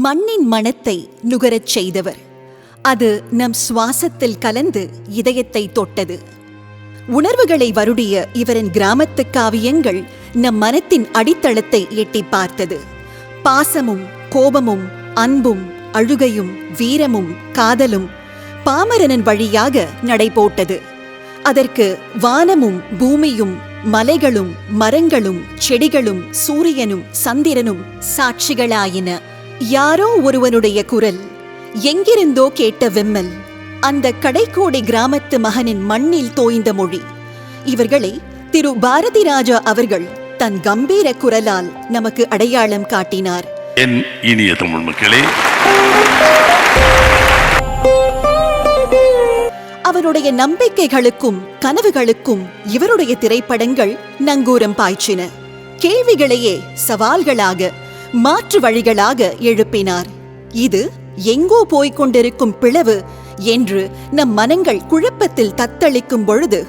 மண்ணின் மணத்தை நுகரச் செய்தவர். அது நம் சுவாசத்தில் கலந்து இதயத்தை தொட்டது. உணர்வுகளை வருடிய இவரின் கிராமத்து காவியங்கள் நம் மனத்தின் அடித்தளத்தை எட்டி பார்த்தது. பாசமும் கோபமும் அன்பும் அழுகையும் வீரமும் காதலும் பாமரனின் வழியாக நடைபோட்டது. அதற்கு வானமும் பூமியும் மலைகளும் மரங்களும் செடிகளும் சூரியனும் சந்திரனும் சாட்சிகளாயின. யாரோ ஒருவனுடைய குரல், எங்கிருந்தோ கேட்ட விம்மல், அந்த கடைக்கோடி கிராமத்து மகனின் மண்ணில் தோய்ந்த மொழி. இவர்களை திரு பாரதிராஜா அவர்கள் தன் கம்பீர குரலால் நமக்கு அடையாளம் காட்டினார். என் இனிய தமிழ் மக்களே, அவருடைய நம்பிக்கைகளுக்கும் கனவுகளுக்கும் இவருடைய திரைப்படங்கள் நங்கூரம் பாய்ச்சின. கேள்விகளையே சவால்களாக மாற்று வழிகளாக எழுப்பினார். இது எங்கோ போய்கொண்டிருக்கும் பிளவு என்று நம் மனங்கள் குழப்பத்தில் தத்தளிக்கும் பொழுது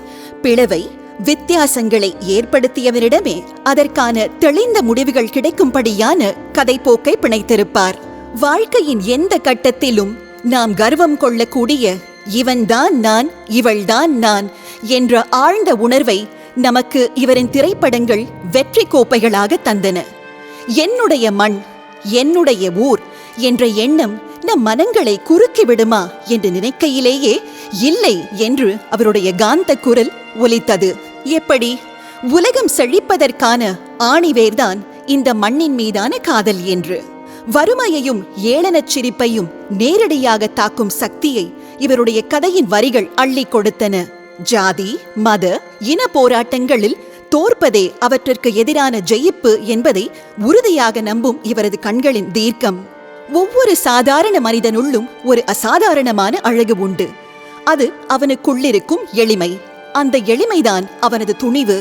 பிளவை வித்தியாசங்களை ஏற்படுத்தியவரிடமே அதற்கான தெளிந்த முடிவுகள் கிடைக்கும்படியான கதைப்போக்கை பிணைத்திருப்பார். வாழ்க்கையின் எந்த கட்டத்திலும் நாம் கர்வம் கொள்ளக்கூடிய இவன்தான் நான், இவள்தான் நான் என்ற ஆழ்ந்த உணர்வை நமக்கு இவரின் திரைப்படங்கள் வெற்றி கோப்பைகளாக தந்தன. என்னுடைய மண், என்னுடைய ஊர் என்ற எண்ணம் நம் மனங்களை குறுக்கி விடுமா என்று நினைக்கையிலேயே இல்லை என்று அவருடைய காந்த குரல் ஒலித்தது. எப்படி? உலகம் செழிப்பதற்கான ஆணிவேர்தான் இந்த மண்ணின் மீதான காதல் என்று. வறுமையையும் ஏளனச் சிரிப்பையும் நேரடியாக தாக்கும் சக்தியை இவருடைய கதையின் வரிகள் அள்ளி கொடுத்தன. ஜாதி மத இன போராட்டங்களில் தோற்பதே அவற்றிற்கு எதிரான ஜெயிப்பு என்பதை உறுதியாக நம்பும் இவரது கண்களின் தீர்க்கம். ஒவ்வொரு சாதாரண மனிதனுள்ளும் ஒரு அசாதாரணமான அழகு உண்டு. அது அவனுக்குள்ளிருக்கும் எளிமை. அந்த எளிமைதான் அவனது துணிவு,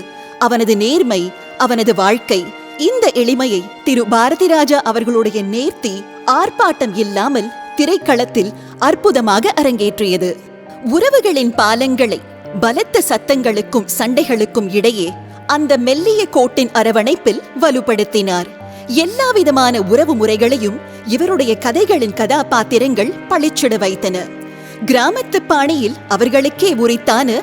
அவனது நேர்மை, அவனது வாழ்க்கை. இந்த எளிமையை திரு பாரதிராஜா அவர்களுடைய நேர்த்தி ஆர்ப்பாட்டம் இல்லாமல் திரைக்களத்தில் அற்புதமாக அரங்கேற்றியது. உறவுகளின் பாலங்களை பலத்த சத்தங்களுக்கும் சண்டைகளுக்கும் இடையே அந்த மெல்லிய கோட்டின் அரவணைப்பில் வலுப்படுத்தினார். எல்லாவிதமான உறவு முறைகளையும் இவருடைய கதைகளின் கதாபாத்திரங்கள் பளிச்சிட வைத்தன. கிராமத்து பாணியில் அவர்களுக்கே உரித்தான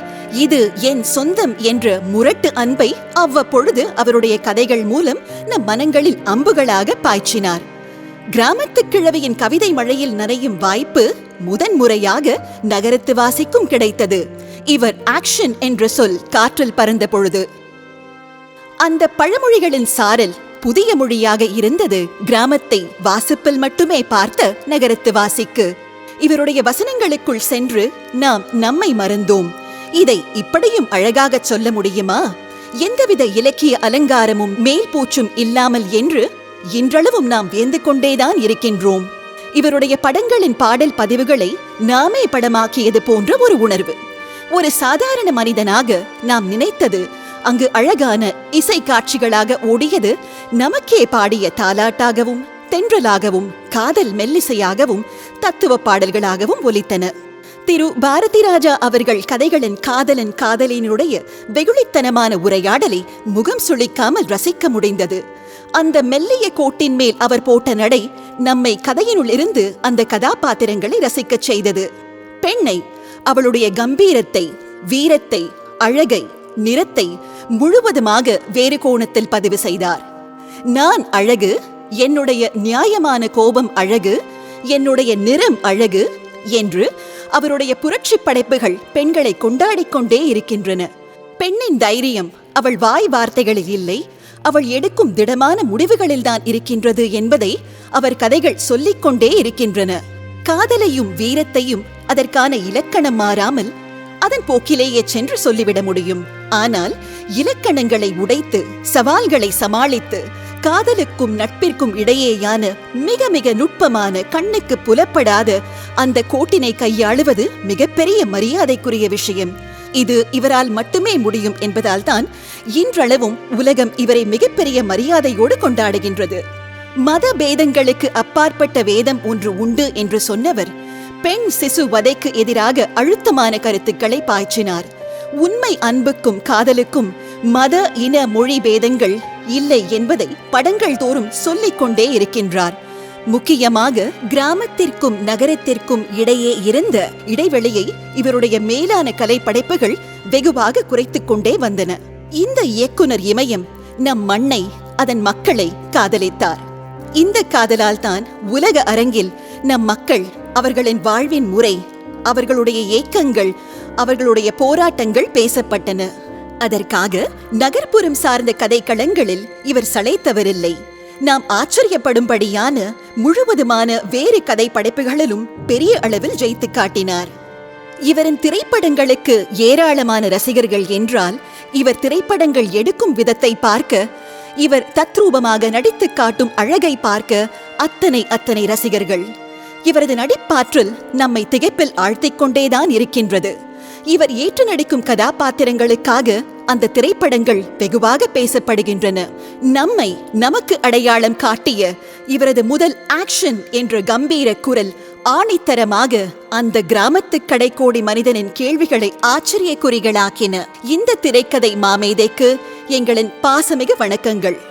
இது என் சொந்தம் என்ற முரட்டு அன்பை அவ்வப்பொழுது அவருடைய கதைகள் மூலம் நம் மனங்களில் அம்புகளாக பாய்ச்சினார். கிராமத்து கிழவியின் கவிதை மழையில் நனையும் வாய்ப்பு முதன்முறையாக நகரத்து வாசிக்கும் கிடைத்தது. இவர் ஆக்ஷன் என்ற சொல் காற்றில் பறந்த பொழுது அந்த பழமொழிகளின் சாரல் புதிய மொழியாக இருந்தது. கிராமத்தை வாசிப்பில் மட்டுமே பார்த்த நகரத்து வாசிக்கு இவருடைய வசனங்களுக்குள் சென்று நாம் நம்மை மறந்தோம். இதை இப்படியும் அழகாக சொல்ல முடியுமா? எந்தவித இலக்கிய அலங்காரமும் மேல் பூச்சும் இல்லாமல் என்று இன்றளவும் நாம் வியந்து கொண்டேதான் இருக்கின்றோம். இவருடைய படங்களின் பாடல் பதிவுகளை நாமே படமாக்கியது போன்ற ஒரு உணர்வு. ஒரு சாதாரண மனிதனாக நாம் நினைத்தது அங்கு அழகான இசை காட்சிகளாக ஓடியது நமக்கே பாடிய தாலாட்டாகவும் தென்றலாகவும் காதல் மெல்லிசையாகவும் தத்துவ பாடல்களாகவும் ஒலித்தன. திரு பாரதிராஜா அவர்கள் கதைகளின் காதலன் காதலினுடைய வெகுளித்தனமான உரையாடலை முகம் சுளிக்காமல் ரசிக்க முடிந்தது. அந்த மெல்லிய கோட்டின் மேல் அவர் போட்ட நடை நம்மை கதையினுள் இருந்து அந்த கதாபாத்திரங்களை ரசிக்கச் செய்தது. பெண்ணை, அவளுடைய கம்பீரத்தை, வீரத்தை, அழகை, நிறத்தை முழுவதுமாக வேறு கோணத்தில் பதிவு செய்தார். நான் அழகு, என்னுடைய நியாயமான கோபம் அழகு, என்னுடைய நிறம் அழகு என்று அவருடைய புரட்சி படைப்புகள் பெண்களை கொண்டாடிக் கொண்டே இருக்கின்றன. பெண்ணின் தைரியம் அவள் வாய் வார்த்தைகளில் இல்லை, அவள் எடுக்கும் திடமான முடிவுகளில்தான் இருக்கின்றது என்பதை அவர் கதைகள் சொல்லிக்கொண்டே இருக்கின்றன. காதலையும் வீரத்தையும் அதற்கான இலக்கணம் மாறாமல் அதன் போக்கிலேயே சென்று சொல்லிவிட முடியும். ஆனால் இலக்கணங்களை உடைத்து சவால்களை சமாளித்து காதலுக்கும் நட்பிற்கும் இடையேயான மிக மிக நுட்பமான கண்ணுக்கு புலப்படாத அந்த கோட்டினை கையாளுவது மிகப்பெரிய மரியாதைக்குரிய விஷயம். இது இவரால் மட்டுமே முடியும் என்பதால் தான் இன்றளவும் உலகம் இவரை மிகப்பெரிய மரியாதையோடு கொண்டாடுகின்றது. மத பேதங்களுக்கு அப்பாற்பட்ட வேதம் ஒன்று உண்டு என்று சொன்னவர் பெண் சிசு வதைக்கு எதிராக அழுத்தமான கருத்துக்களை பாய்ச்சினார். உண்மை அன்புக்கும் காதலுக்கும் மத இன மொழி பேதங்கள் இல்லை என்பதை படங்கள் தோறும் சொல்லிக் கொண்டே இருக்கின்றார். முக்கியமாக கிராமத்திற்கும் நகரத்திற்கும் இடையே இருந்த இடைவெளியை இவருடைய மேலான கலைப்படைப்புகள் வெகுவாக குறைத்துக் கொண்டே வந்தன. இந்த இயக்குனர் இமயம் நம் மண்ணை, அதன் மக்களை காதலித்தார். இந்த காதலால் தான் உலக அரங்கில் நம் மக்கள், அவர்களின் வாழ்வின் முறை, அவர்களுடைய ஏக்கங்கள், அவர்களுடைய போராட்டங்கள் பேசப்பட்டன. அதற்காக நகர்ப்புறம் சார்ந்த கதைக்களங்களில் இவர் சளைத்தவரில்லை. நாம் ஆச்சரியப்படும்படியான முழுவதுமான வேறு கதை படைப்புகளிலும் பெரிய அளவில் ஜெயித்து காட்டினார். இவரின் திரைப்படங்களுக்கு ஏராளமான ரசிகர்கள் என்றால், இவர் திரைப்படங்கள் எடுக்கும் விதத்தை பார்க்க, இவர் தத்ரூபமாக நடித்து காட்டும் அழகை பார்க்க அத்தனை ரசிகர்கள். இவரது நடிப்பாற்றல் நம்மை திகைப்பில் ஆழ்த்திக் கொண்டேதான் இருக்கின்றது. இவர் ஏற்று நடிக்கும் கதாபாத்திரங்களுக்காக அந்த திரைப்படங்கள் வெகுவாக பேசப்படுகின்றன. நம்மை நமக்கு அடையாளம் காட்டிய இவரது முதல் ஆக்ஷன் என்ற கம்பீர குரல் ஆணித்தரமாக அந்த கிராமத்து கடைக்கோடி மனிதனின் கேள்விகளை ஆச்சரிய குறிகளாக்கின. இந்த திரைக்கதை மாமேதைக்கு எங்களின் பாசமிகு வணக்கங்கள்.